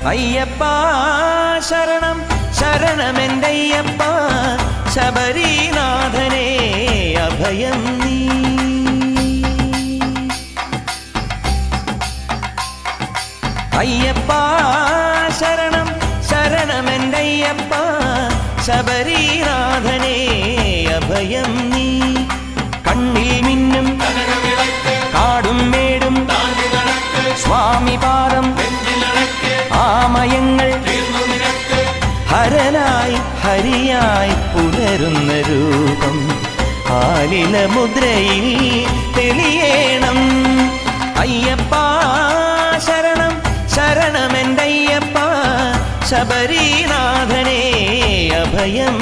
അയ്യപ്പ ശരണം ശരണമെന്തയ്യപ്പ ശബരീനാഥനേ അഭയം നീ. അയ്യപ്പ ശരണം ശരണമെന്തയ്യപ്പ ശബരീനാഥനേ അഭയം നീ. കണ്ണിൽ മിന്നും കാടും മേടും സ്വാമി പാദം ആമയങ്ങൾ ഹരനായി ഹരിയായി പുലരുന്ന രൂപം ആലില മുദ്രയിൽ തെളിയേണം. അയ്യപ്പ ശരണം ശരണമെന്തയ്യപ്പ ശബരീനാഥനേ അഭയം